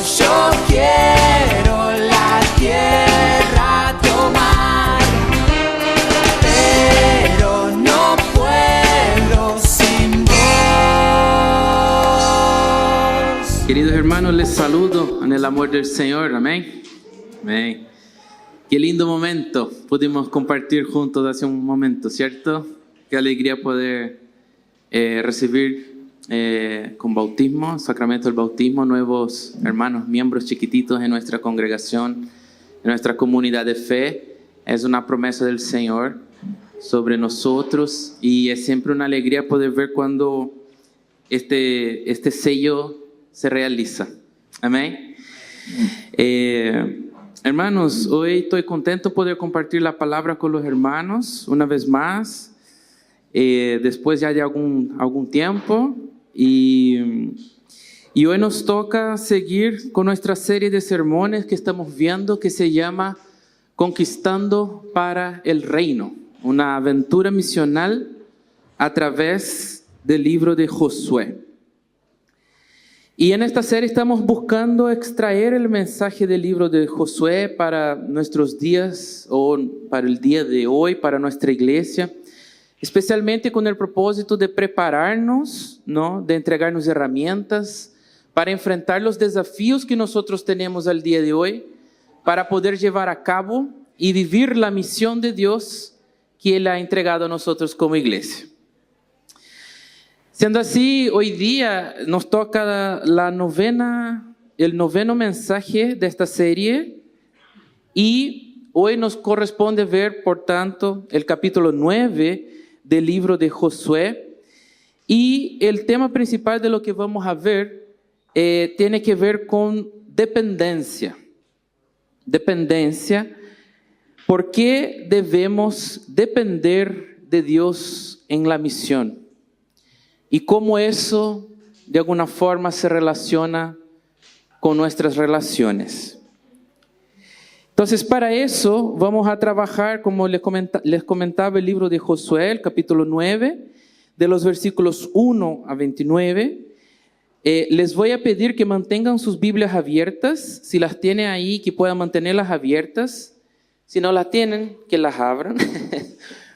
yo quiero la tierra tomar, pero no puedo sin vos. Queridos hermanos, les saludo en el amor del Señor, amén. Amén. Qué lindo momento pudimos compartir juntos hace un momento, ¿cierto? Qué alegría poder recibir con bautismo, sacramento del bautismo, nuevos hermanos, miembros chiquititos en nuestra congregación, en nuestra comunidad de fe. Es una promesa del Señor sobre nosotros y es siempre una alegría poder ver cuando este sello se realiza. Amén. Hermanos, hoy estoy contento de poder compartir la palabra con los hermanos una vez más, después ya de algún tiempo, y hoy nos toca seguir con nuestra serie de sermones que estamos viendo, que se llama Conquistando para el Reino, una aventura misional a través del libro de Josué. Y en esta serie estamos buscando extraer el mensaje del libro de Josué para nuestros días o para el día de hoy, para nuestra iglesia, especialmente con el propósito de prepararnos, ¿no? De entregarnos herramientas para enfrentar los desafíos que nosotros tenemos al día de hoy, para poder llevar a cabo y vivir la misión de Dios que Él ha entregado a nosotros como iglesia. Siendo así, hoy día nos toca el noveno mensaje de esta serie y hoy nos corresponde ver, por tanto, el capítulo 9 del libro de Josué, y el tema principal de lo que vamos a ver tiene que ver con dependencia. Dependencia. ¿Por qué debemos depender de Dios en la misión? Y cómo eso, de alguna forma, se relaciona con nuestras relaciones. Entonces, para eso, vamos a trabajar, como les comentaba, el libro de Josué, el capítulo 9, de los versículos 1 a 29. Les voy a pedir que mantengan sus Biblias abiertas. Si las tienen ahí, que puedan mantenerlas abiertas. Si no las tienen, que las abran.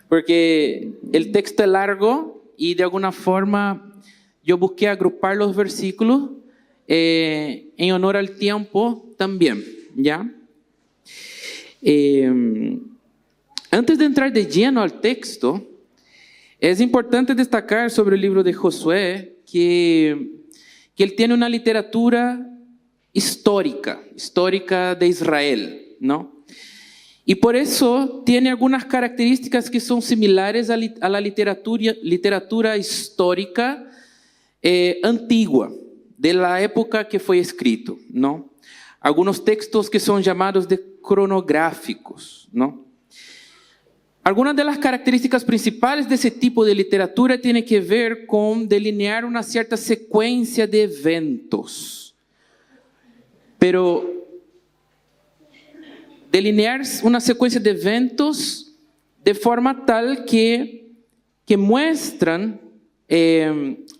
Porque el texto es largo. Y de alguna forma yo busqué agrupar los versículos en honor al tiempo también, ¿ya? Antes de entrar de lleno al texto, es importante destacar sobre el libro de Josué que él tiene una literatura histórica de Israel, ¿no? Y por eso tiene algunas características que son similares a la literatura histórica antigua, de la época que fue escrito, ¿no? Algunos textos que son llamados de cronográficos, ¿no? Algunas de las características principales de ese tipo de literatura tienen que ver con delinear una cierta secuencia de eventos. Pero delinear una secuencia de eventos de forma tal que muestran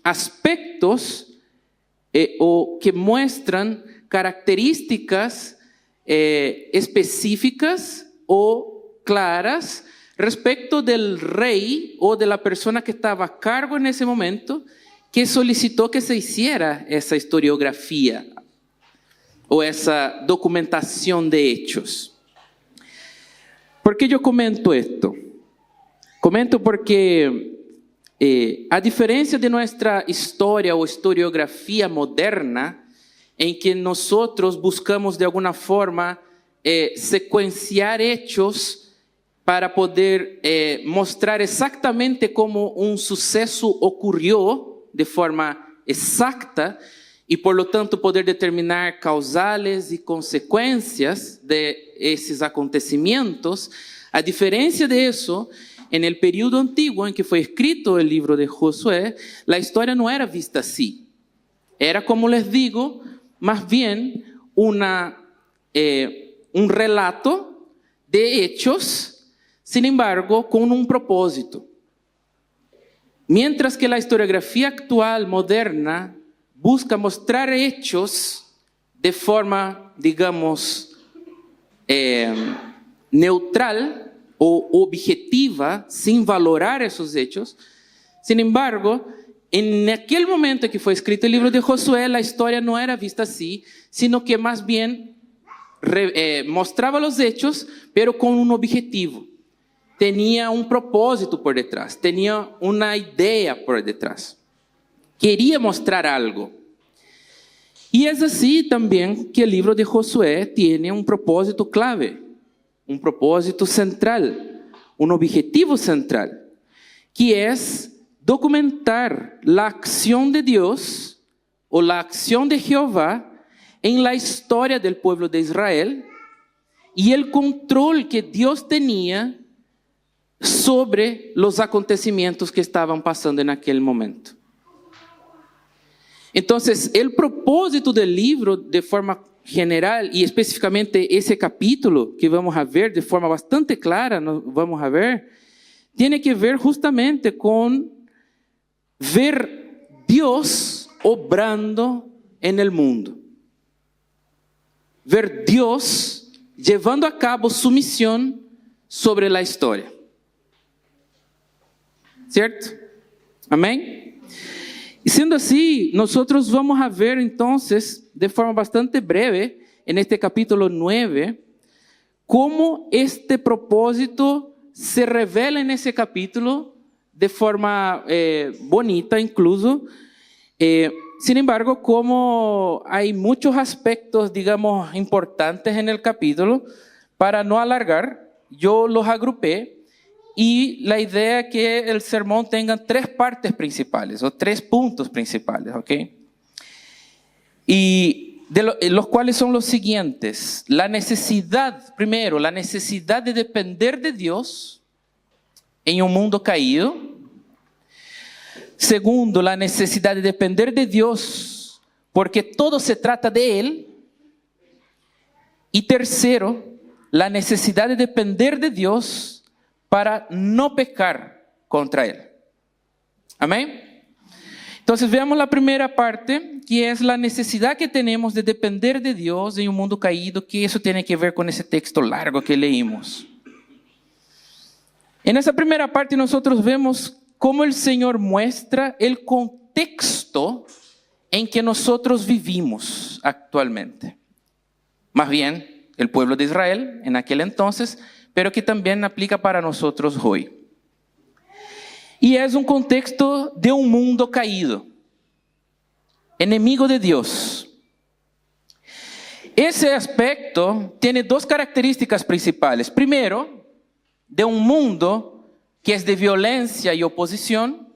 aspectos o que muestran características específicas o claras respecto del rey o de la persona que estaba a cargo en ese momento, que solicitó que se hiciera esa historiografía o esa documentación de hechos. ¿Por qué yo comento esto? Comento porque, a diferencia de nuestra historia o historiografía moderna, en que nosotros buscamos de alguna forma secuenciar hechos para poder mostrar exactamente cómo un suceso ocurrió de forma exacta, y por lo tanto poder determinar causales y consecuencias de esos acontecimientos. A diferencia de eso, en el periodo antiguo en que fue escrito el libro de Josué, la historia no era vista así. Era, como les digo, más bien un relato de hechos, sin embargo, con un propósito. Mientras que la historiografía actual, moderna, busca mostrar hechos de forma, digamos, neutral o objetiva, sin valorar esos hechos. Sin embargo, en aquel momento que fue escrito el libro de Josué, la historia no era vista así, sino que más bien mostraba los hechos, pero con un objetivo. Tenía un propósito por detrás, tenía una idea por detrás. Quería mostrar algo. Y es así también que el libro de Josué tiene un propósito clave, un propósito central, un objetivo central, que es documentar la acción de Dios o la acción de Jehová en la historia del pueblo de Israel y el control que Dios tenía sobre los acontecimientos que estaban pasando en aquel momento. Entonces, el propósito del libro de forma general y específicamente ese capítulo que vamos a ver de forma bastante clara, vamos a ver, tiene que ver justamente con ver Dios obrando en el mundo. Ver Dios llevando a cabo su misión sobre la historia. ¿Cierto? Amén. Y siendo así, nosotros vamos a ver entonces, de forma bastante breve, en este capítulo 9, cómo este propósito se revela en ese capítulo de forma bonita incluso. Sin embargo, como hay muchos aspectos, digamos, importantes en el capítulo, para no alargar, yo los agrupé. Y la idea es que el sermón tenga 3 partes principales o 3 puntos principales, ¿ok? Y los cuales son los siguientes. La necesidad, primero, la necesidad de depender de Dios en un mundo caído. Segundo, la necesidad de depender de Dios porque todo se trata de Él. Y tercero, la necesidad de depender de Dios para no pecar contra Él. Amén. Entonces veamos la primera parte, que es la necesidad que tenemos de depender de Dios en un mundo caído, que eso tiene que ver con ese texto largo que leímos. En esa primera parte nosotros vemos cómo el Señor muestra el contexto en que nosotros vivimos actualmente. Más bien, el pueblo de Israel en aquel entonces, pero que también aplica para nosotros hoy. Y es un contexto de un mundo caído, enemigo de Dios. Ese aspecto tiene 2 características principales. Primero, de un mundo que es de violencia y oposición.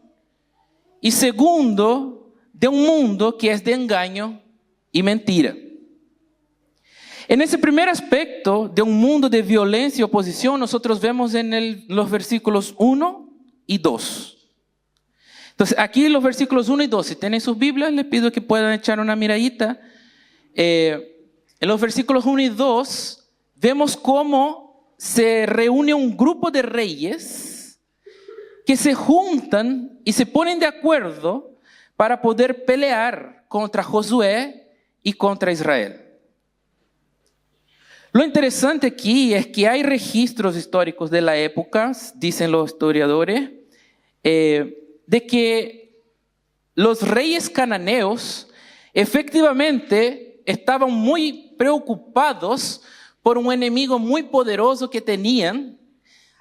Y segundo, de un mundo que es de engaño y mentira. En ese primer aspecto de un mundo de violencia y oposición, nosotros vemos en los versículos 1 y 2. Entonces, aquí los versículos 1 y 2, si tienen sus Biblias, les pido que puedan echar una miradita. En los versículos 1 y 2, vemos cómo se reúne un grupo de reyes que se juntan y se ponen de acuerdo para poder pelear contra Josué y contra Israel. Lo interesante aquí es que hay registros históricos de la época, dicen los historiadores, de que los reyes cananeos efectivamente estaban muy preocupados por un enemigo muy poderoso que tenían,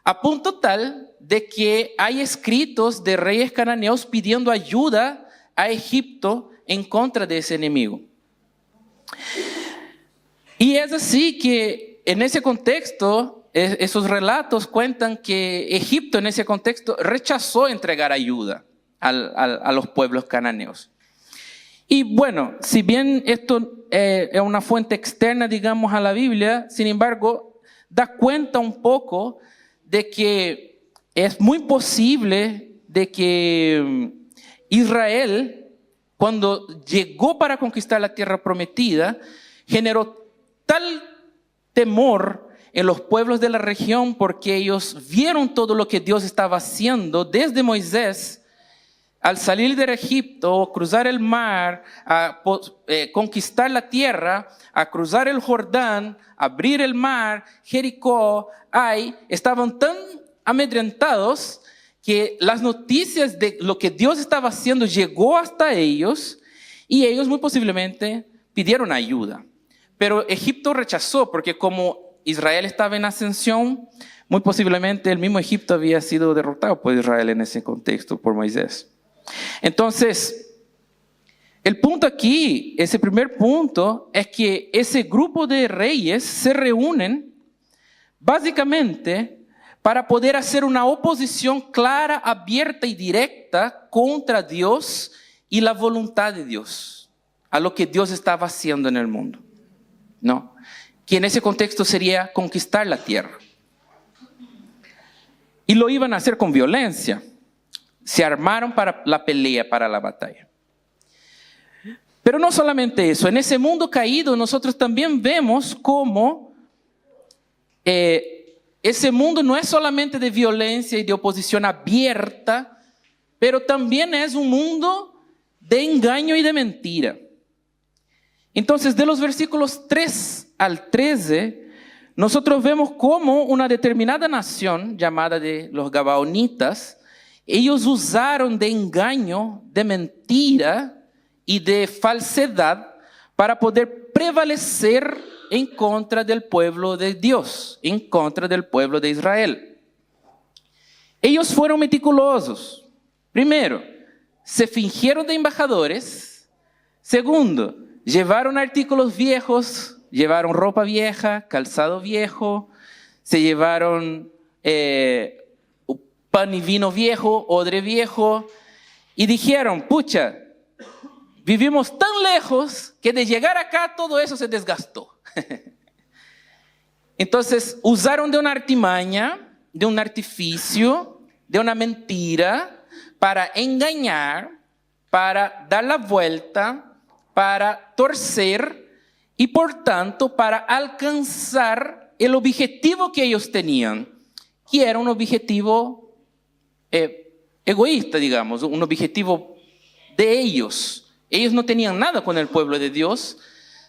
a punto tal de que hay escritos de reyes cananeos pidiendo ayuda a Egipto en contra de ese enemigo. Y es así que en ese contexto, esos relatos cuentan que Egipto en ese contexto rechazó entregar ayuda a los pueblos cananeos. Y bueno, si bien esto es una fuente externa, digamos, a la Biblia, sin embargo, da cuenta un poco de que es muy posible de que Israel, cuando llegó para conquistar la tierra prometida, generó tal temor en los pueblos de la región porque ellos vieron todo lo que Dios estaba haciendo desde Moisés al salir de Egipto, cruzar el mar, conquistar la tierra, a cruzar el Jordán, abrir el mar, Jericó, estaban tan amedrentados que las noticias de lo que Dios estaba haciendo llegó hasta ellos y ellos muy posiblemente pidieron ayuda. Pero Egipto rechazó porque como Israel estaba en ascensión, muy posiblemente el mismo Egipto había sido derrotado por Israel en ese contexto, por Moisés. Entonces, el punto aquí, ese primer punto, es que ese grupo de reyes se reúnen básicamente para poder hacer una oposición clara, abierta y directa contra Dios y la voluntad de Dios, a lo que Dios estaba haciendo en el mundo, ¿no? Que en ese contexto sería conquistar la tierra. Y lo iban a hacer con violencia. Se armaron para la pelea, para la batalla. Pero no solamente eso, en ese mundo caído nosotros también vemos cómo ese mundo no es solamente de violencia y de oposición abierta, pero también es un mundo de engaño y de mentira. Entonces, de los versículos 3 al 13, nosotros vemos cómo una determinada nación llamada de los Gabaonitas, ellos usaron de engaño, de mentira y de falsedad para poder prevalecer en contra del pueblo de Dios, en contra del pueblo de Israel. Ellos fueron meticulosos. Primero, se fingieron de embajadores. Segundo, llevaron artículos viejos, llevaron ropa vieja, calzado viejo, se llevaron pan y vino viejo, odre viejo, y dijeron, pucha, vivimos tan lejos que de llegar acá todo eso se desgastó. Entonces usaron de una artimaña, de un artificio, de una mentira para engañar, para dar la vuelta, para torcer y por tanto para alcanzar el objetivo que ellos tenían, que era un objetivo egoísta, digamos, un objetivo de ellos. Ellos no tenían nada con el pueblo de Dios,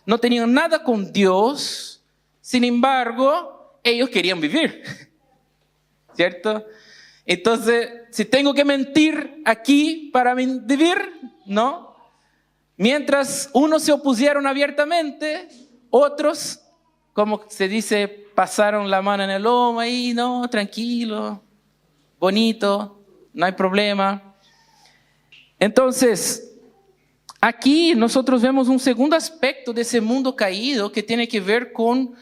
no tenían nada con Dios, sin embargo, ellos querían vivir, ¿cierto? Entonces, si tengo que mentir aquí para vivir, ¿no? Mientras unos se opusieron abiertamente, otros, como se dice, pasaron la mano en el lomo ahí, no, tranquilo, bonito, no hay problema. Entonces, aquí nosotros vemos un segundo aspecto de ese mundo caído que tiene que ver con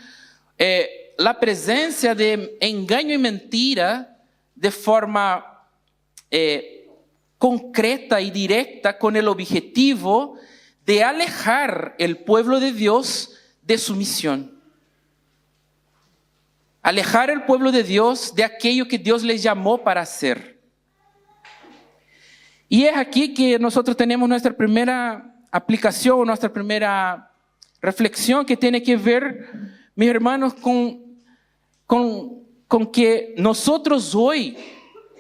la presencia de engaño y mentira de forma concreta y directa con el objetivo de alejar el pueblo de Dios de su misión. Alejar el pueblo de Dios de aquello que Dios les llamó para hacer. Y es aquí que nosotros tenemos nuestra primera aplicación, nuestra primera reflexión que tiene que ver, mis hermanos, con que nosotros hoy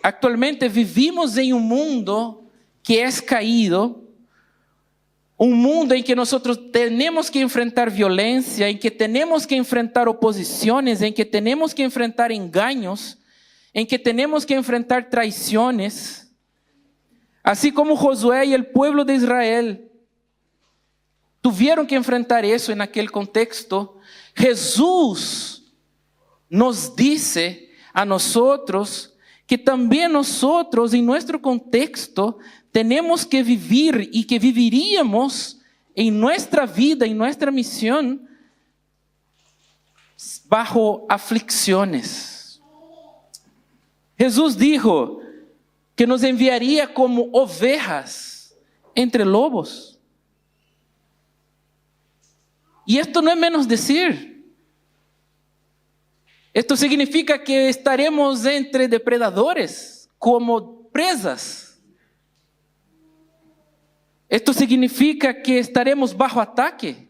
actualmente vivimos en un mundo que es caído, un mundo en que nosotros tenemos que enfrentar violencia, en que tenemos que enfrentar oposiciones, en que tenemos que enfrentar engaños, en que tenemos que enfrentar traiciones. Así como Josué y el pueblo de Israel tuvieron que enfrentar eso en aquel contexto, Jesús nos dice a nosotros que también nosotros en nuestro contexto tenemos que vivir y que viviríamos en nuestra vida, en nuestra misión, bajo aflicciones. Jesús dijo que nos enviaría como ovejas entre lobos. Y esto no es menos decir. Esto significa que estaremos entre depredadores, como presas. Esto significa que estaremos bajo ataque.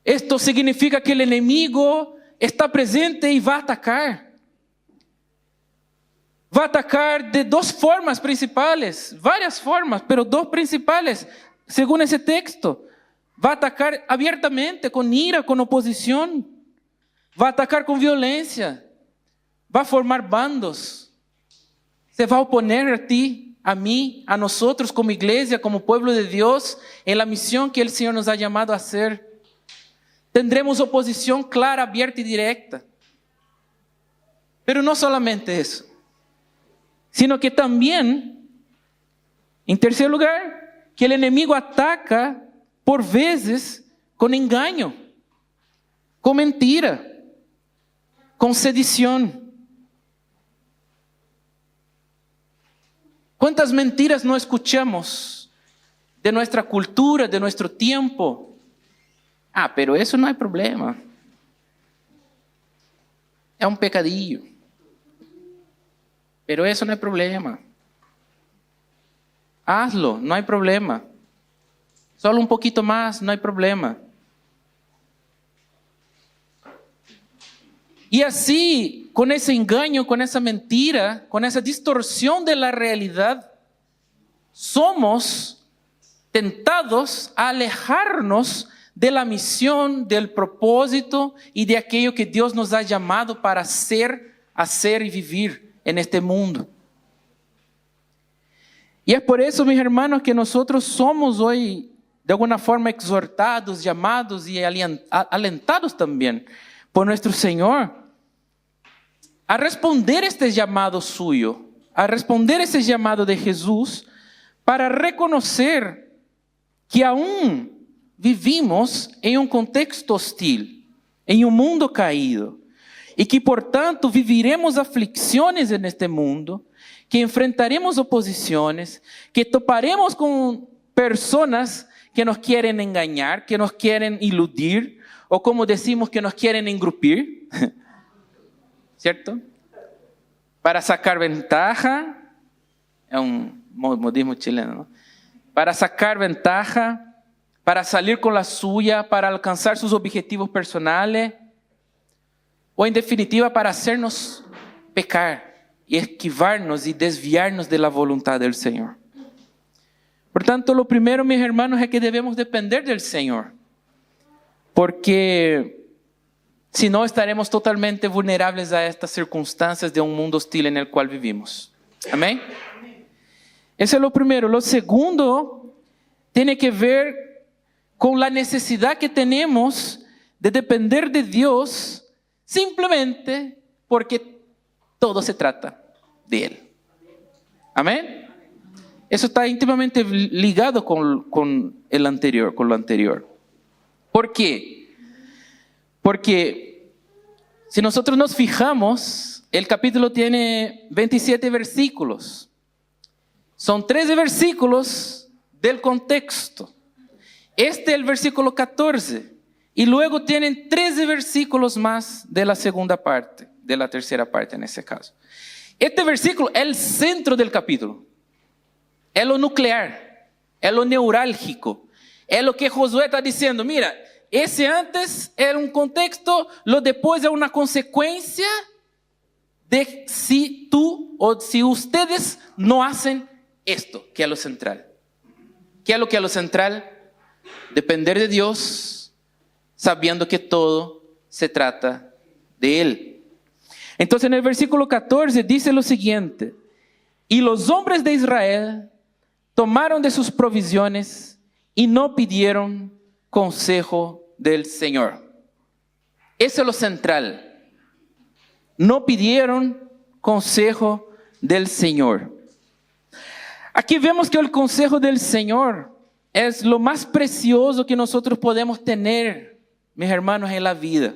Esto significa que el enemigo está presente y va a atacar. va a atacar de dos formas principales, varias formas, pero dos principales, según ese texto. Va a atacar abiertamente, con ira, con oposición. Va a atacar con violencia. Va a formar bandos. Se va a oponer a ti, a mí, a nosotros como iglesia, como pueblo de Dios, en la misión que el Señor nos ha llamado a hacer. Tendremos oposición clara, abierta y directa. Pero no solamente eso, sino que también, en tercer lugar, que el enemigo ataca por veces con engaño, con mentira, con sedición. ¿Cuántas mentiras no escuchamos de nuestra cultura, de nuestro tiempo? Pero eso no hay problema. Es un pecadillo. Pero eso no hay problema. Hazlo, no hay problema. Solo un poquito más, no hay problema. Y así, con ese engaño, con esa mentira, con esa distorsión de la realidad, somos tentados a alejarnos de la misión, del propósito y de aquello que Dios nos ha llamado para ser, hacer y vivir en este mundo. Y es por eso, mis hermanos, que nosotros somos hoy de alguna forma exhortados, llamados y alentados también por nuestro Señor a responder este llamado suyo, a responder ese llamado de Jesús, para reconocer que aún vivimos en un contexto hostil, en un mundo caído, y que por tanto viviremos aflicciones en este mundo, que enfrentaremos oposiciones, que toparemos con personas que nos quieren engañar, que nos quieren iludir, o como decimos, que nos quieren engrupir, ¿cierto? Para sacar ventaja, es un modismo chileno, ¿no? Para sacar ventaja, para salir con la suya, para alcanzar sus objetivos personales, o en definitiva para hacernos pecar y esquivarnos y desviarnos de la voluntad del Señor. Por tanto, lo primero, mis hermanos, es que debemos depender del Señor, porque si no estaremos totalmente vulnerables a estas circunstancias de un mundo hostil en el cual vivimos. Amén. Eso es lo primero. Lo segundo tiene que ver con la necesidad que tenemos de depender de Dios simplemente porque todo se trata de Él. Amén. Eso está íntimamente ligado con lo anterior. ¿Por qué? Porque si nosotros nos fijamos, el capítulo tiene 27 versículos. Son 13 versículos del contexto. Este es el versículo 14. Y luego tienen 13 versículos más de la segunda parte, de la tercera parte en ese caso. Este versículo es el centro del capítulo. Es lo nuclear, es lo neurálgico. Es lo que Josué está diciendo. Mira, ese antes era un contexto, lo después es una consecuencia de si tú o si ustedes no hacen esto, que es lo central. ¿Qué es lo que es lo central? Depender de Dios, sabiendo que todo se trata de Él. Entonces en el versículo 14 dice lo siguiente: y los hombres de Israel tomaron de sus provisiones y no pidieron consejo del Señor. Eso es lo central. No pidieron consejo del Señor. Aquí vemos que el consejo del Señor es lo más precioso que nosotros podemos tener, mis hermanos, en la vida.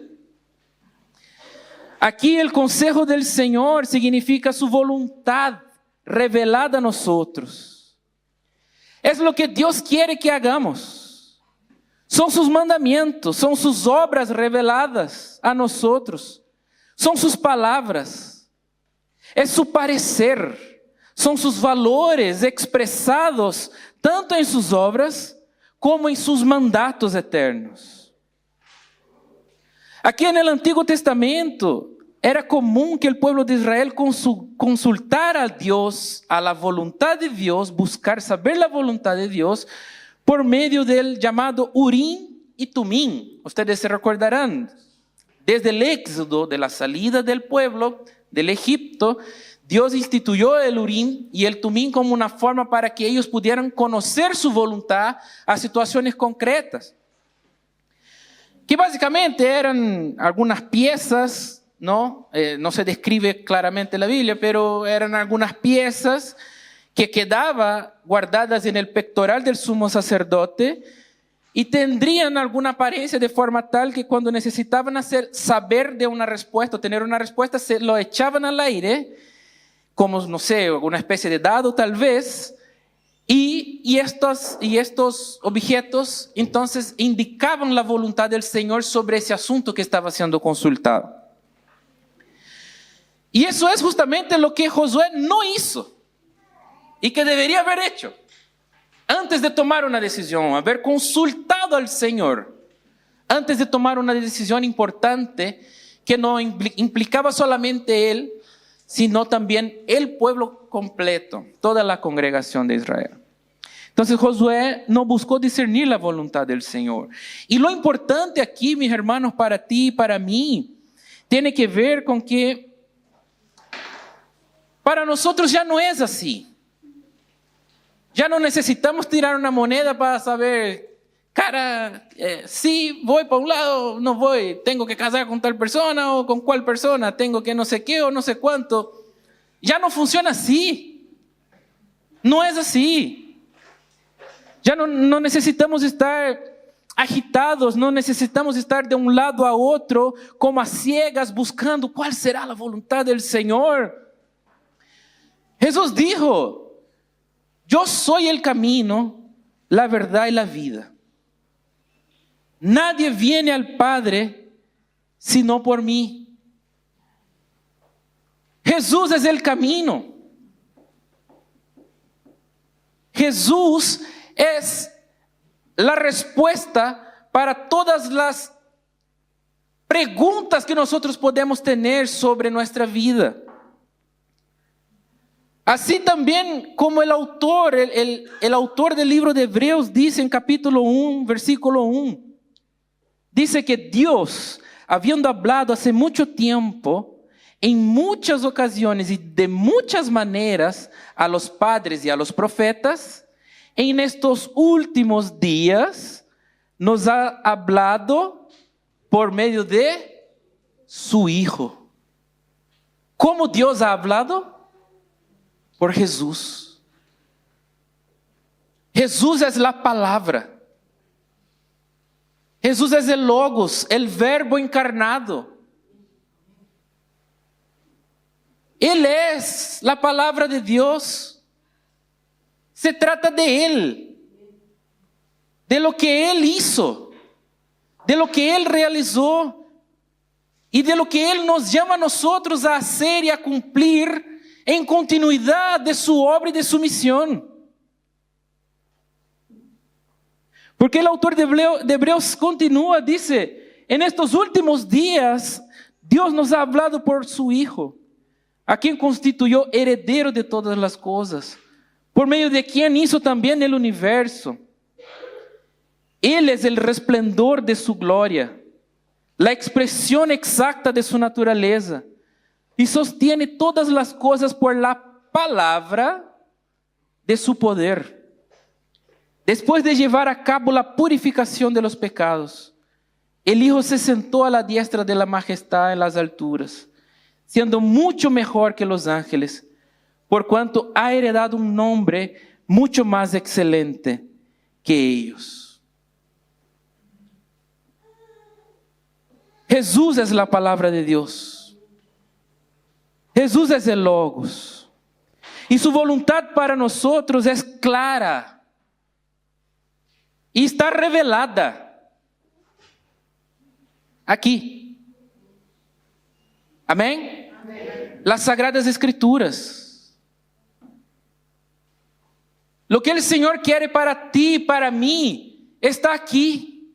Aquí el consejo del Señor significa su voluntad revelada a nosotros. Es lo que Dios quiere que hagamos. Son sus mandamientos, son sus obras reveladas a nosotros. Son sus palabras. Es su parecer. Son sus valores expresados tanto en sus obras como en sus mandatos eternos. Aquí en el Antiguo Testamento, era común que el pueblo de Israel consultara a Dios, a la voluntad de Dios, buscar saber la voluntad de Dios por medio del llamado Urim y Tumim. Ustedes se recordarán, desde el éxodo de la salida del pueblo del Egipto, Dios instituyó el Urim y el Tumim como una forma para que ellos pudieran conocer su voluntad a situaciones concretas. Que básicamente eran algunas piezas, ¿no? No se describe claramente en la Biblia, pero eran algunas piezas que quedaban guardadas en el pectoral del sumo sacerdote y tendrían alguna apariencia de forma tal que cuando necesitaban saber de una respuesta, tener una respuesta, se lo echaban al aire, como, no sé, alguna especie de dado tal vez, y estos objetos entonces indicaban la voluntad del Señor sobre ese asunto que estaba siendo consultado. Y eso es justamente lo que Josué no hizo y que debería haber hecho antes de tomar una decisión, haber consultado al Señor antes de tomar una decisión importante que no implicaba solamente él, sino también el pueblo completo, toda la congregación de Israel. Entonces Josué no buscó discernir la voluntad del Señor. Y lo importante aquí, mis hermanos, para ti y para mí, tiene que ver con que para nosotros ya no es así. Ya no necesitamos tirar una moneda para saber, sí, voy para un lado, no voy, tengo que casar con tal persona o con cual persona, tengo que no sé qué o no sé cuánto. Ya no funciona así. No es así. Ya no necesitamos estar agitados, no necesitamos estar de un lado a otro como a ciegas buscando cuál será la voluntad del Señor. Jesús dijo: yo soy el camino, la verdad y la vida. Nadie viene al Padre sino por mí. Jesús es el camino. Jesús es la respuesta para todas las preguntas que nosotros podemos tener sobre nuestra vida. Así también como el autor del libro de Hebreos dice en capítulo 1, versículo 1, dice que Dios, habiendo hablado hace mucho tiempo, en muchas ocasiones y de muchas maneras a los padres y a los profetas, en estos últimos días nos ha hablado por medio de su Hijo. ¿Cómo Dios ha hablado? Por Jesús. Jesús es la palabra. Jesús es el Logos, el Verbo encarnado. Él es la palabra de Dios. Se trata de Él, de lo que Él hizo, de lo que Él realizó y de lo que Él nos llama a nosotros a hacer y a cumplir en continuidad de su obra y de su misión. Porque el autor de Hebreos continúa, dice: en estos últimos días Dios nos ha hablado por su Hijo, a quien constituyó heredero de todas las cosas, por medio de quien hizo también el universo. Él es el resplandor de su gloria, la expresión exacta de su naturaleza, y sostiene todas las cosas por la palabra de su poder. Después de llevar a cabo la purificación de los pecados, el Hijo se sentó a la diestra de la majestad en las alturas, siendo mucho mejor que los ángeles, por cuanto ha heredado un nombre mucho más excelente que ellos. Jesús es la palabra de Dios. Jesús es el Logos. Y su voluntad para nosotros es clara y está revelada aquí. Amén. Las Sagradas Escrituras. Lo que el Señor quiere para ti y para mí está aquí.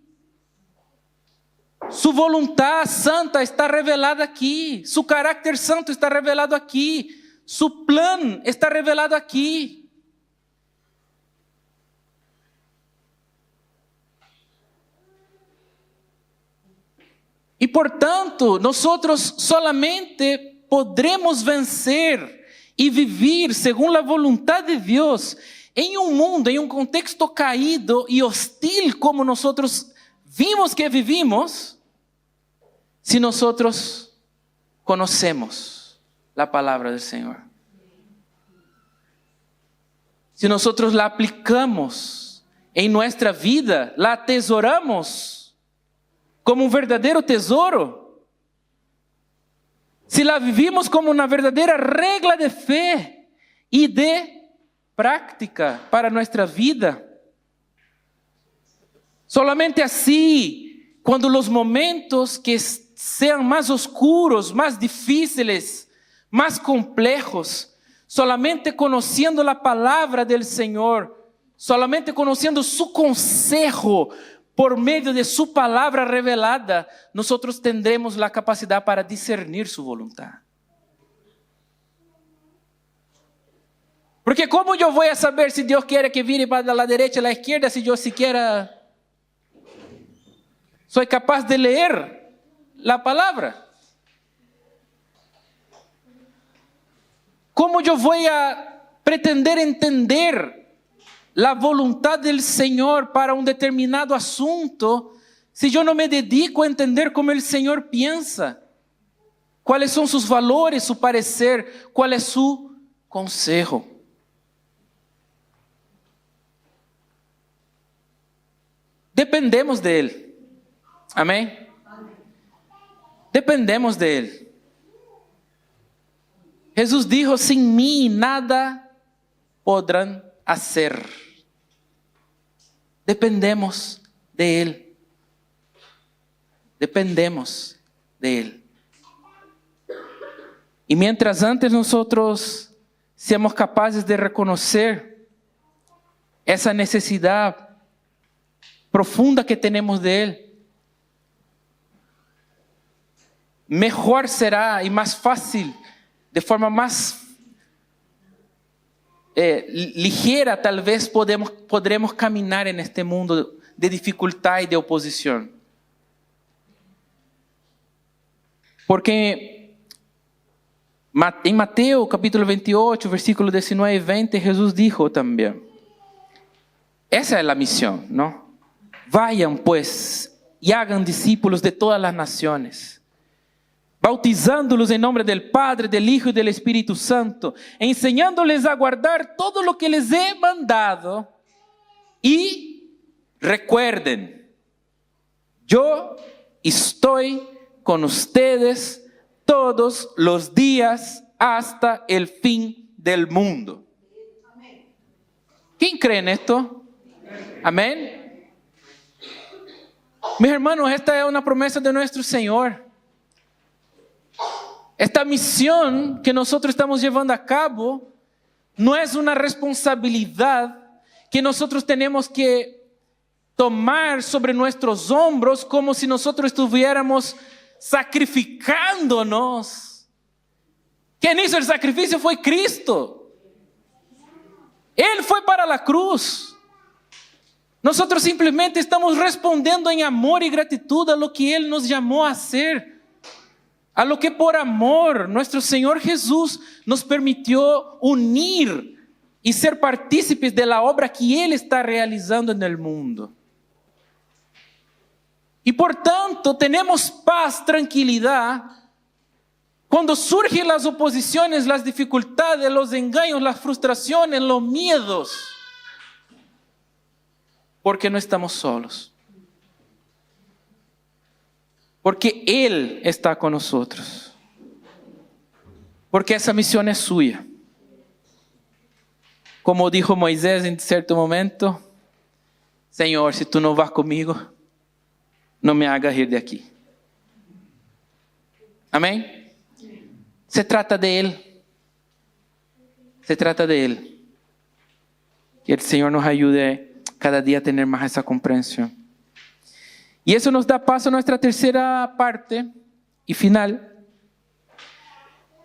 Su voluntad santa está revelada aquí. Su carácter santo está revelado aquí. Su plan está revelado aquí. Y por tanto, nosotros solamente podremos vencer y vivir según la voluntad de Dios en un mundo, en un contexto caído y hostil como nosotros vimos que vivimos, si nosotros conocemos la palabra del Señor. Si nosotros la aplicamos en nuestra vida, la atesoramos como un verdadero tesoro. Si la vivimos como una verdadera regla de fe y de práctica para nuestra vida. Solamente así, cuando los momentos que sean más oscuros, más difíciles, más complejos, solamente conociendo la palabra del Señor, solamente conociendo su consejo, por medio de su palabra revelada, nosotros tendremos la capacidad para discernir su voluntad. Porque ¿cómo yo voy a saber si Dios quiere que vire para la derecha o la izquierda si yo siquiera soy capaz de leer la palabra? ¿Cómo yo voy a pretender entender la voluntad del Señor para un determinado asunto si yo no me dedico a entender cómo el Señor piensa? ¿Cuáles son sus valores, su parecer? ¿Cuál es su consejo? Dependemos de Él. Amén. Dependemos de Él. Jesús dijo: sin mí nada podrán hacer. Dependemos de Él. Dependemos de Él. Y mientras antes nosotros seamos capaces de reconocer esa necesidad profunda que tenemos de Él, mejor será y más fácil, de forma más ligera tal vez podremos caminar en este mundo de dificultad y de oposición. Porque en Mateo capítulo 28, versículos 19 y 20, Jesús dijo también, esa es la misión, ¿no? Vayan pues y hagan discípulos de todas las naciones, bautizándolos en nombre del Padre, del Hijo y del Espíritu Santo, enseñándoles a guardar todo lo que les he mandado. Y recuerden, yo estoy con ustedes todos los días hasta el fin del mundo. ¿Quién cree en esto? Amén. Mis hermanos, esta es una promesa de nuestro Señor. Esta misión que nosotros estamos llevando a cabo no es una responsabilidad que nosotros tenemos que tomar sobre nuestros hombros como si nosotros estuviéramos sacrificándonos. Quien hizo el sacrificio fue Cristo. Él fue para la cruz. Nosotros simplemente estamos respondiendo en amor y gratitud a lo que Él nos llamó a hacer. A lo que por amor nuestro Señor Jesús nos permitió unir y ser partícipes de la obra que Él está realizando en el mundo. Y por tanto tenemos paz, tranquilidad, cuando surgen las oposiciones, las dificultades, los engaños, las frustraciones, los miedos. Porque no estamos solos. Porque Él está con nosotros. Porque esa misión es suya. Como dijo Moisés en cierto momento: Señor, si tú no vas conmigo, no me hagas ir de aquí. Amén. Se trata de Él. Se trata de Él. Que el Señor nos ayude cada día a tener más esa comprensión. Y eso nos da paso a nuestra tercera parte y final,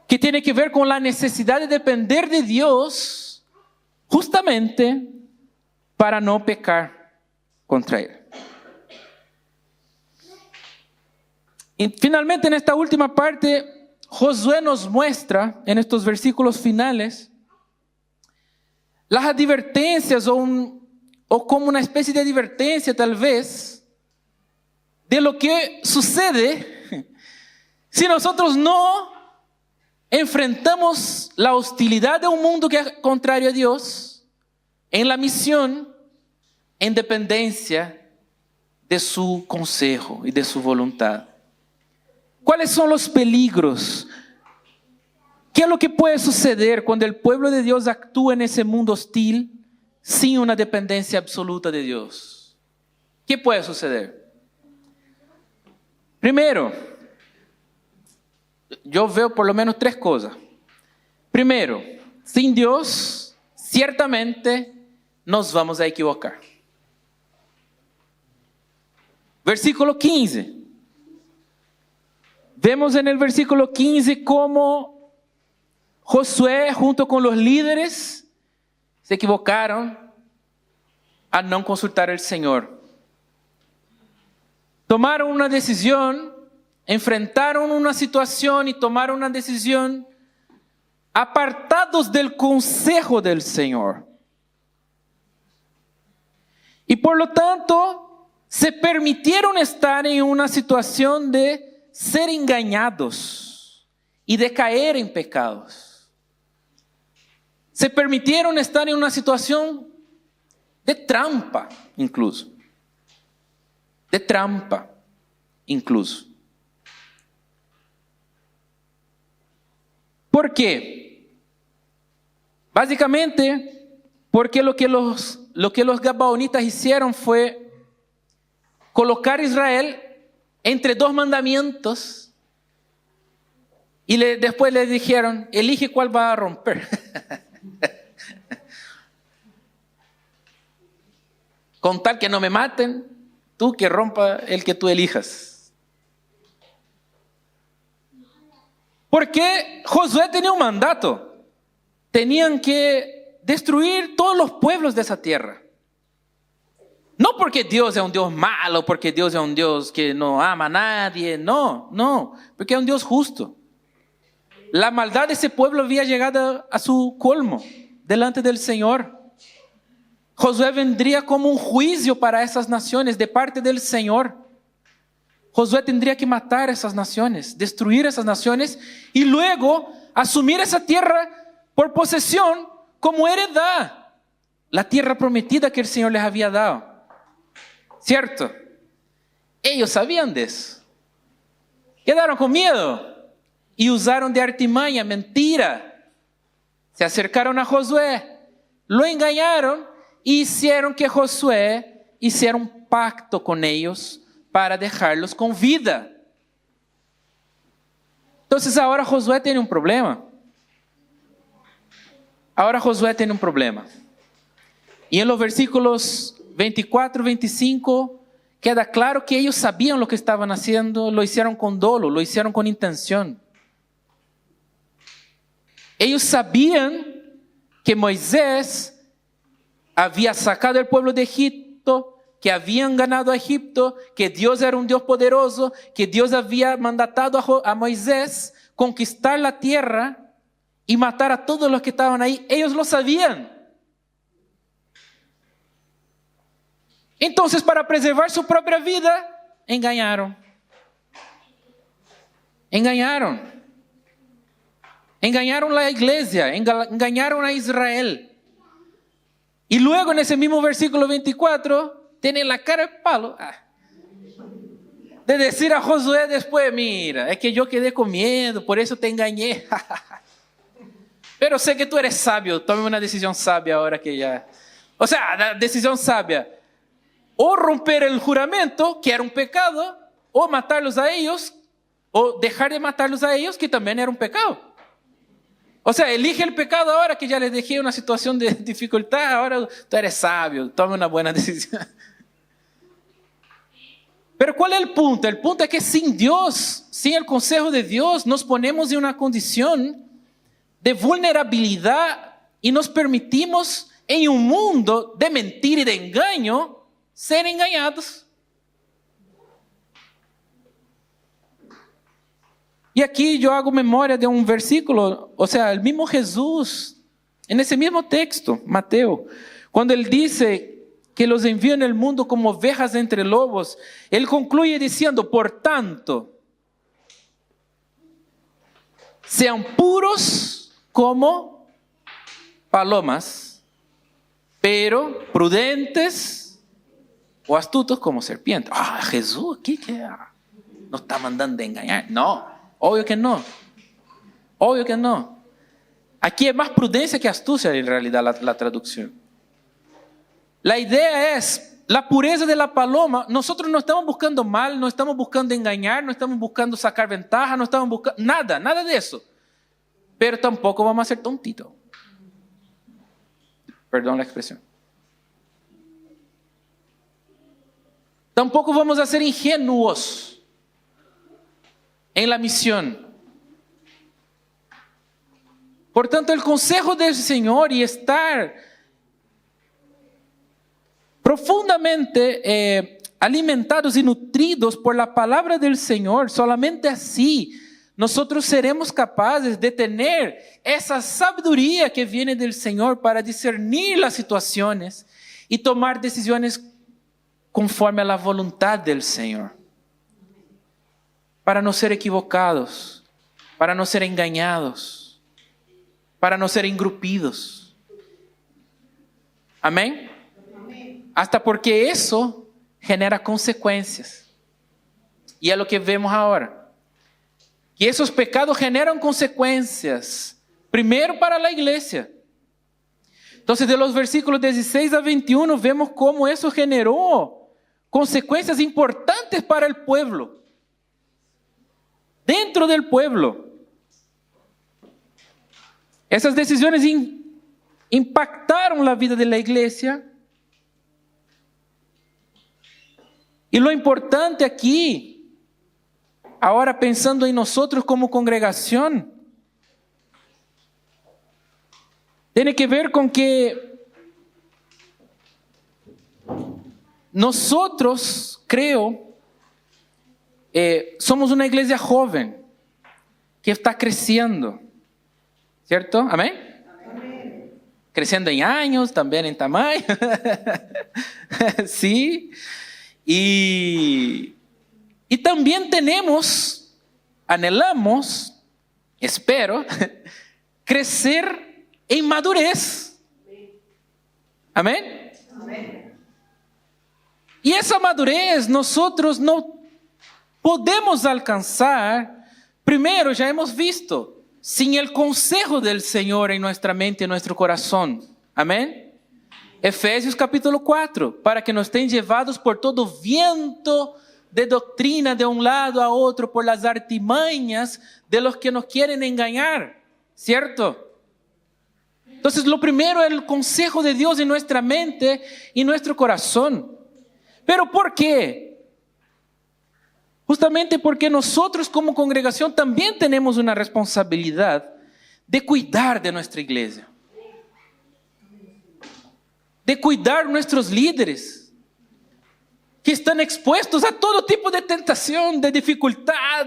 que tiene que ver con la necesidad de depender de Dios justamente para no pecar contra Él. Y finalmente, en esta última parte, Josué nos muestra en estos versículos finales las advertencias o como una especie de advertencia tal vez de lo que sucede si nosotros no enfrentamos la hostilidad de un mundo que es contrario a Dios en la misión en dependencia de su consejo y de su voluntad. ¿Cuáles son los peligros? ¿Qué es lo que puede suceder cuando el pueblo de Dios actúa en ese mundo hostil sin una dependencia absoluta de Dios? ¿Qué puede suceder? Primero, yo veo por lo menos tres cosas. Primero, sin Dios, ciertamente nos vamos a equivocar. Versículo 15. Vemos en el versículo 15 cómo Josué junto con los líderes se equivocaron a no consultar al Señor. Tomaron una decisión, enfrentaron una situación y tomaron una decisión apartados del consejo del Señor. Y por lo tanto, se permitieron estar en una situación de ser engañados y de caer en pecados. Se permitieron estar en una situación de trampa, incluso. De trampa, incluso. ¿Por qué? Básicamente, porque lo que los gabaonitas hicieron fue colocar a Israel entre dos mandamientos y después le dijeron, elige cuál va a romper. Con tal que no me maten, tú que rompa el que tú elijas. Porque Josué tenía un mandato. Tenían que destruir todos los pueblos de esa tierra. No porque Dios es un Dios malo, porque Dios es un Dios que no ama a nadie, no, porque es un Dios justo. La maldad de ese pueblo había llegado a su colmo delante del Señor. Josué vendría como un juicio para esas naciones de parte del Señor. Josué tendría que matar a esas naciones, destruir esas naciones y luego asumir esa tierra por posesión como heredad, la tierra prometida que el Señor les había dado. ¿Cierto? Ellos sabían de eso. Quedaron con miedo y usaron de artimaña, mentira. Se acercaron a Josué, lo engañaron y hicieron que Josué hiciera un pacto con ellos para dejarlos con vida. Entonces ahora Josué tiene un problema. Y en los versículos 24, 25, queda claro que ellos sabían lo que estaban haciendo, lo hicieron con dolo, lo hicieron con intención. Ellos sabían que Moisés había sacado al pueblo de Egipto, que habían ganado a Egipto, que Dios era un Dios poderoso, que Dios había mandatado a Moisés conquistar la tierra y matar a todos los que estaban ahí. Ellos lo sabían. Entonces, para preservar su propia vida, engañaron. Engañaron a la iglesia, engañaron a Israel. Y luego en ese mismo versículo 24, tienen la cara de palo de decir a Josué después, mira, es que yo quedé con miedo, por eso te engañé. Pero sé que tú eres sabio, tome una decisión sabia ahora que ya... O sea, la decisión sabia. O romper el juramento, que era un pecado, o matarlos a ellos, o dejar de matarlos a ellos, que también era un pecado. O sea, elige el pecado ahora que ya les dejé una situación de dificultad, ahora tú eres sabio, toma una buena decisión. Pero ¿cuál es el punto? El punto es que sin Dios, sin el consejo de Dios, nos ponemos en una condición de vulnerabilidad y nos permitimos en un mundo de mentira y de engaño ser engañados. Y aquí yo hago memoria de un versículo, o sea, el mismo Jesús, en ese mismo texto, Mateo, cuando él dice que los envió en el mundo como ovejas entre lobos, él concluye diciendo, por tanto, sean puros como palomas, pero prudentes o astutos como serpientes. Ah, Jesús, ¿qué? ¿Nos está mandando a engañar? No, obvio que no. Obvio que no. Aquí es más prudencia que astucia en realidad la traducción. La idea es la pureza de la paloma. Nosotros no estamos buscando mal, no estamos buscando engañar, no estamos buscando sacar ventaja, no estamos buscando nada de eso. Pero tampoco vamos a ser tontitos. Perdón la expresión. Tampoco vamos a ser ingenuos en la misión. Por tanto, el consejo del Señor y estar profundamente alimentados y nutridos por la palabra del Señor, solamente así nosotros seremos capaces de tener esa sabiduría que viene del Señor para discernir las situaciones y tomar decisiones conforme a la voluntad del Señor. Para no ser equivocados, para no ser engañados, para no ser engrupidos. Amén. Hasta porque eso genera consecuencias. Y es lo que vemos ahora. Que esos pecados generan consecuencias. Primero para la iglesia. Entonces de los versículos 16 a 21 vemos cómo eso generó consecuencias importantes para el pueblo. Dentro del pueblo. Esas decisiones impactaron la vida de la iglesia. Y lo importante aquí, ahora pensando en nosotros como congregación, tiene que ver con que nosotros, creo, somos una iglesia joven que está creciendo, ¿cierto? ¿Amén? Amén. Creciendo en años, también en tamaño. Sí. Y también anhelamos, espero, crecer en madurez. Amén. Amén. Y esa madurez nosotros no podemos alcanzar, primero ya hemos visto, sin el consejo del Señor en nuestra mente y en nuestro corazón. Amén. Efesios capítulo 4, para que no estén llevados por todo viento de doctrina de un lado a otro, por las artimañas de los que nos quieren engañar, ¿cierto? Entonces lo primero es el consejo de Dios en nuestra mente y nuestro corazón. ¿Pero por qué? Justamente porque nosotros como congregación también tenemos una responsabilidad de cuidar de nuestra iglesia. De cuidar nuestros líderes, que están expuestos a todo tipo de tentación, de dificultad.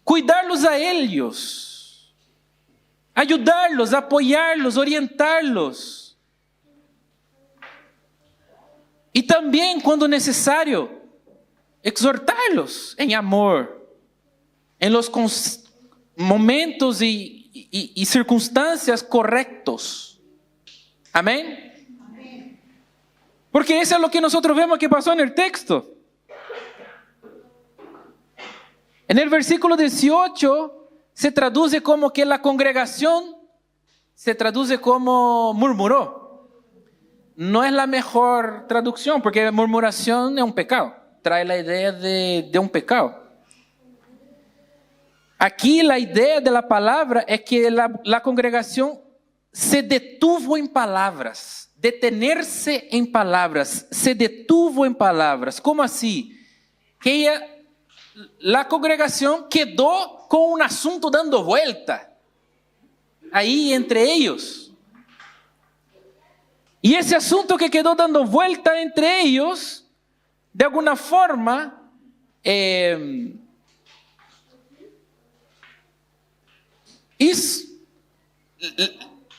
Cuidarlos a ellos, ayudarlos, apoyarlos, orientarlos. Y también, cuando necesario, exhortarlos en amor, en los momentos y circunstancias correctos. Amén. Amén. Porque eso es lo que nosotros vemos que pasó en el texto. En el versículo 18 se traduce como que la congregación se traduce como murmuró. No es la mejor traducción porque murmuración es un pecado. Trae la idea de un pecado. Aquí la idea de la palabra es que la congregación se detuvo en palabras. Detenerse en palabras. Se detuvo en palabras. ¿Cómo así? Que la congregación quedó con un asunto dando vuelta ahí entre ellos. Y ese asunto que quedó dando vuelta entre ellos, de alguna forma,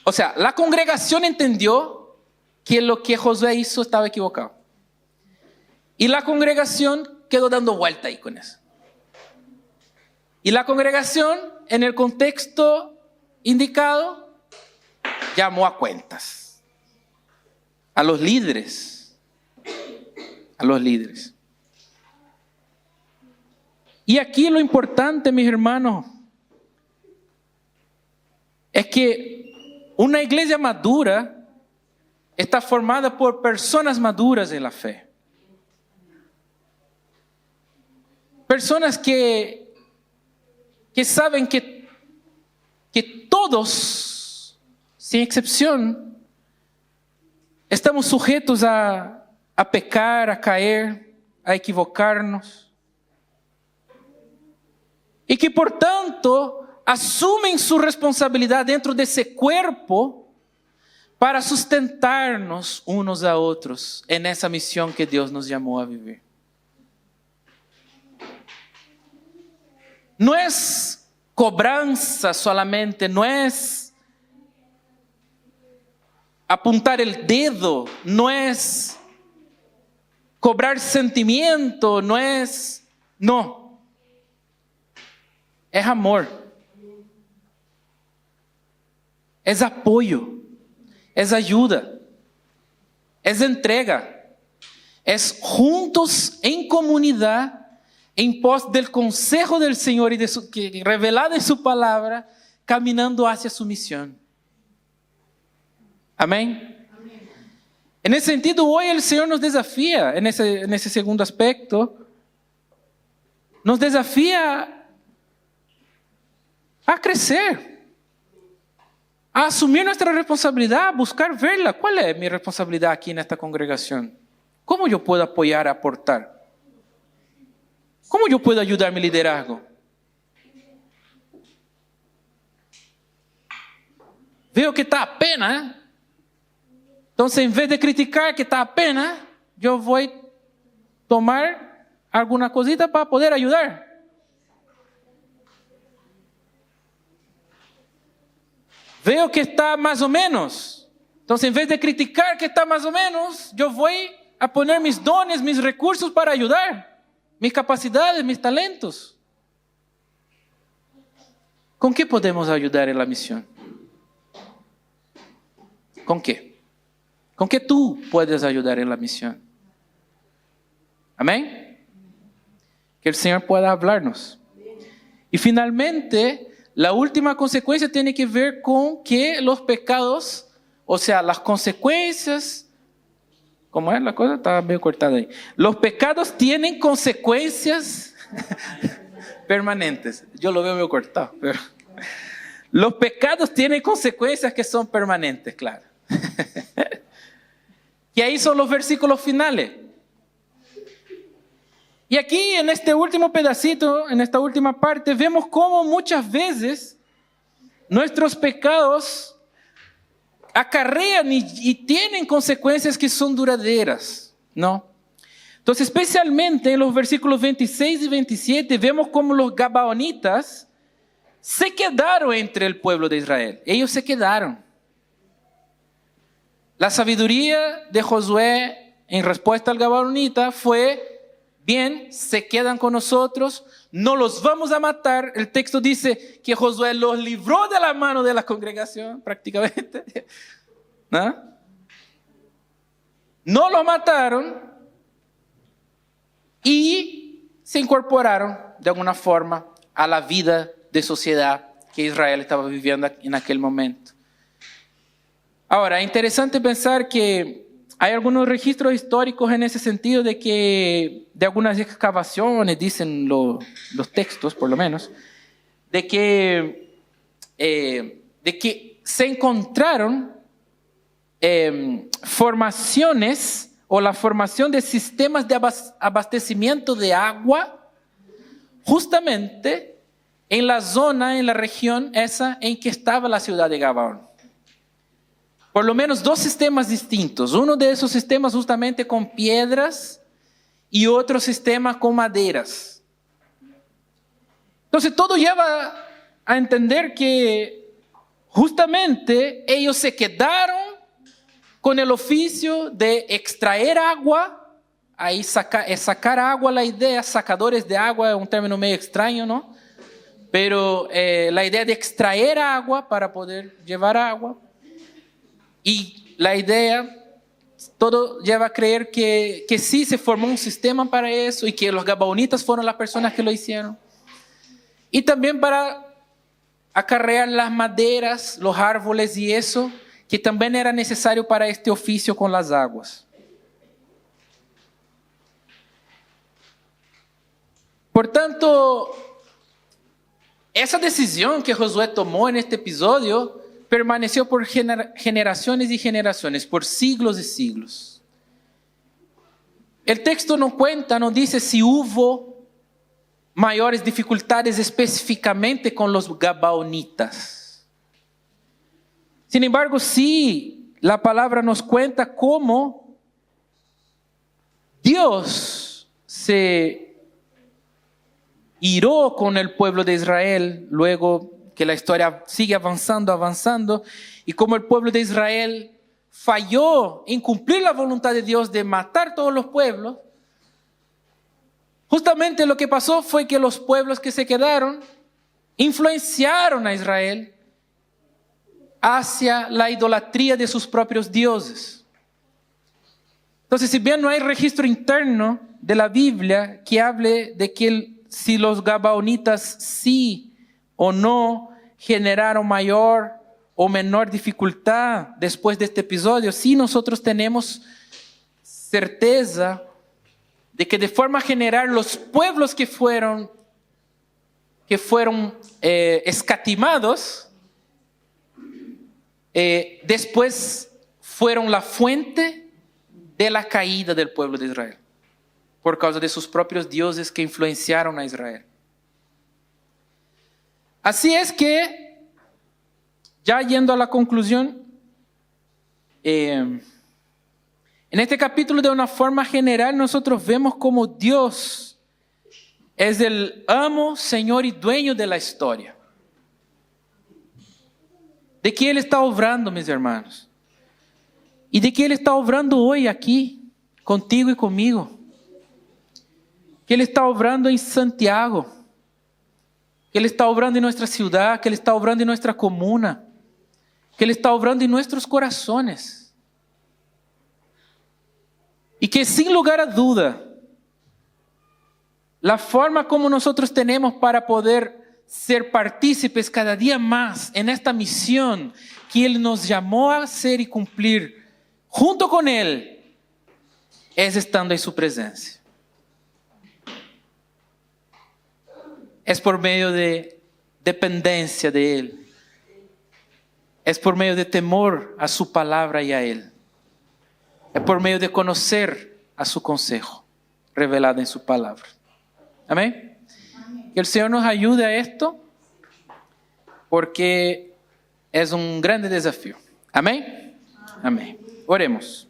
o sea, la congregación entendió que lo que Josué hizo estaba equivocado. Y la congregación quedó dando vuelta ahí con eso. Y la congregación, en el contexto indicado, llamó a cuentas. A los líderes. A los líderes. Y aquí lo importante, mis hermanos, es que una iglesia madura está formada por personas maduras en la fe. Personas que saben que todos, sin excepción, estamos sujetos a pecar, a caer, a equivocarnos. Y que por tanto asumen su responsabilidad dentro de ese cuerpo para sustentarnos unos a otros en esa misión que Dios nos llamó a vivir. No es cobranza solamente, no es apuntar el dedo, no es cobrar sentimiento, no. Es amor. Es apoyo. Es ayuda. Es entrega. Es juntos en comunidad, en pos del consejo del Señor y que revelado en su palabra, caminando hacia su misión. Amén. En ese sentido, hoy el Señor nos desafía, en ese segundo aspecto, nos desafía a crecer, a asumir nuestra responsabilidad, a buscar verla. ¿Cuál es mi responsabilidad aquí en esta congregación? ¿Cómo yo puedo apoyar, aportar? ¿Cómo yo puedo ayudar a mi liderazgo? Veo que está a pena, entonces en vez de criticar que está a pena, yo voy a tomar alguna cosita para poder ayudar. Veo que está más o menos. Entonces, en vez de criticar que está más o menos, yo voy a poner mis dones, mis recursos para ayudar. Mis capacidades, mis talentos. ¿Con qué podemos ayudar en la misión? ¿Con qué? ¿Con qué tú puedes ayudar en la misión? Amén. Que el Señor pueda hablarnos. Y finalmente, la última consecuencia tiene que ver con que los pecados, o sea, las consecuencias, ¿cómo es la cosa? Estaba medio cortada ahí. Los pecados tienen consecuencias permanentes. Yo lo veo medio cortado, pero los pecados tienen consecuencias que son permanentes, claro. Y ahí son los versículos finales. Y aquí en este último pedacito, en esta última parte, vemos cómo muchas veces nuestros pecados acarrean y tienen consecuencias que son duraderas, ¿no? Entonces, especialmente en los versículos 26 y 27, vemos cómo los gabaonitas se quedaron entre el pueblo de Israel. Ellos se quedaron. La sabiduría de Josué en respuesta al gabaonita fue: bien, se quedan con nosotros, no los vamos a matar. El texto dice que Josué los libró de la mano de la congregación, prácticamente. ¿No? No los mataron y se incorporaron de alguna forma a la vida de sociedad que Israel estaba viviendo en aquel momento. Ahora, es interesante pensar que hay algunos registros históricos en ese sentido de que, de algunas excavaciones, dicen los textos por lo menos, de que se encontraron formaciones o la formación de sistemas de abastecimiento de agua justamente en la zona, en la región esa en que estaba la ciudad de Gabaón. Por lo menos 2 sistemas distintos. Uno de esos sistemas justamente con piedras y otro sistema con maderas. Entonces todo lleva a entender que justamente ellos se quedaron con el oficio de extraer agua. Ahí sacar agua, la idea, sacadores de agua es un término medio extraño, ¿no? Pero la idea de extraer agua para poder llevar agua. Y la idea, todo lleva a creer que sí se formó un sistema para eso y que los gabaonitas fueron las personas que lo hicieron. Y también para acarrear las maderas, los árboles y eso, que también era necesario para este oficio con las aguas. Por tanto, esa decisión que Josué tomó en este episodio permaneció por generaciones y generaciones, por siglos y siglos. El texto no cuenta, no dice si hubo mayores dificultades específicamente con los gabaonitas. Sin embargo, sí, la palabra nos cuenta cómo Dios se iró con el pueblo de Israel luego que la historia sigue avanzando, y como el pueblo de Israel falló en cumplir la voluntad de Dios de matar todos los pueblos, justamente lo que pasó fue que los pueblos que se quedaron influenciaron a Israel hacia la idolatría de sus propios dioses. Entonces, si bien no hay registro interno de la Biblia que hable de que si los gabaonitas sí o no generaron mayor o menor dificultad después de este episodio, sí nosotros tenemos certeza de que de forma general los pueblos que fueron escatimados, después fueron la fuente de la caída del pueblo de Israel, por causa de sus propios dioses que influenciaron a Israel. Así es que, ya yendo a la conclusión, en este capítulo de una forma general nosotros vemos como Dios es el amo, Señor y dueño de la historia. De que Él está obrando, mis hermanos. Y de que Él está obrando hoy aquí, contigo y conmigo. Que Él está obrando en Santiago. Que Él está obrando en nuestra ciudad, que Él está obrando en nuestra comuna, que Él está obrando en nuestros corazones. Y que sin lugar a duda, la forma como nosotros tenemos para poder ser partícipes cada día más en esta misión que Él nos llamó a hacer y cumplir junto con Él, es estando en su presencia. Es por medio de dependencia de Él. Es por medio de temor a su palabra y a Él. Es por medio de conocer a su consejo revelado en su palabra. Amén. Que el Señor nos ayude a esto, porque es un grande desafío. Amén. Amén. Oremos.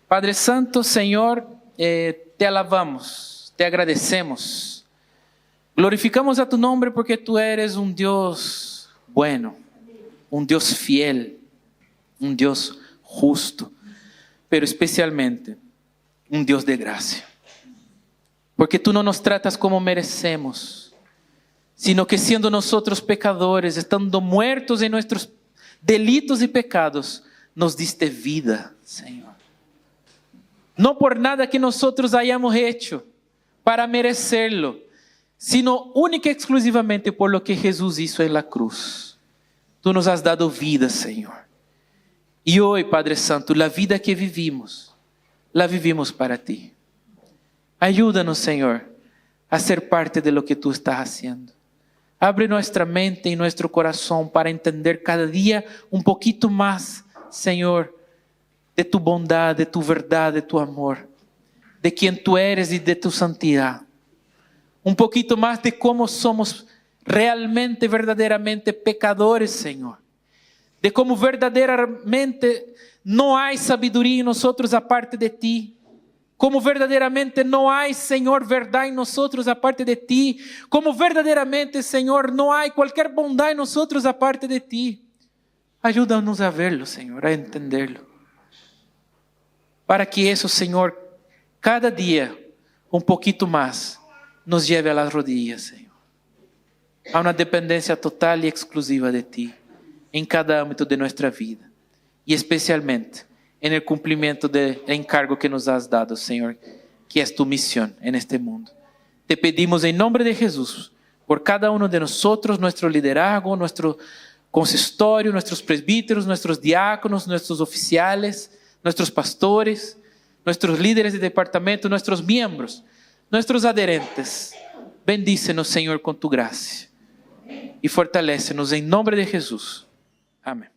Padre Santo, Señor, te alabamos, te agradecemos. Glorificamos a tu nombre porque tú eres un Dios bueno, un Dios fiel, un Dios justo, pero especialmente un Dios de gracia. Porque tú no nos tratas como merecemos, sino que siendo nosotros pecadores, estando muertos en nuestros delitos y pecados, nos diste vida, Señor. No por nada que nosotros hayamos hecho para merecerlo, sino única y exclusivamente por lo que Jesús hizo en la cruz. Tú nos has dado vida, Señor. Y hoy, Padre Santo, la vida que vivimos, la vivimos para ti. Ayúdanos, Señor, a ser parte de lo que tú estás haciendo. Abre nuestra mente y nuestro corazón para entender cada día un poquito más, Señor, de tu bondad, de tu verdad, de tu amor, de quien tú eres y de tu santidad. Un poquito más de cómo somos realmente, verdaderamente pecadores, Señor. De cómo verdaderamente no hay sabiduría en nosotros aparte de ti. Como verdaderamente no hay, Señor, verdad en nosotros aparte de ti. Como verdaderamente, Señor, no hay cualquier bondad en nosotros aparte de ti. Ayúdanos a verlo, Señor, a entenderlo. Para que eso, Señor, cada día un poquito más nos lleve a las rodillas, Señor. A una dependencia total y exclusiva de ti en cada ámbito de nuestra vida. Y especialmente en el cumplimiento del encargo que nos has dado, Señor, que es tu misión en este mundo. Te pedimos en nombre de Jesús, por cada uno de nosotros, nuestro liderazgo, nuestro consistorio, nuestros presbíteros, nuestros diáconos, nuestros oficiales, nuestros pastores, nuestros líderes de departamento, nuestros miembros, nuestros adherentes. Bendícenos, Señor, con tu gracia y fortalécenos en nombre de Jesús. Amén.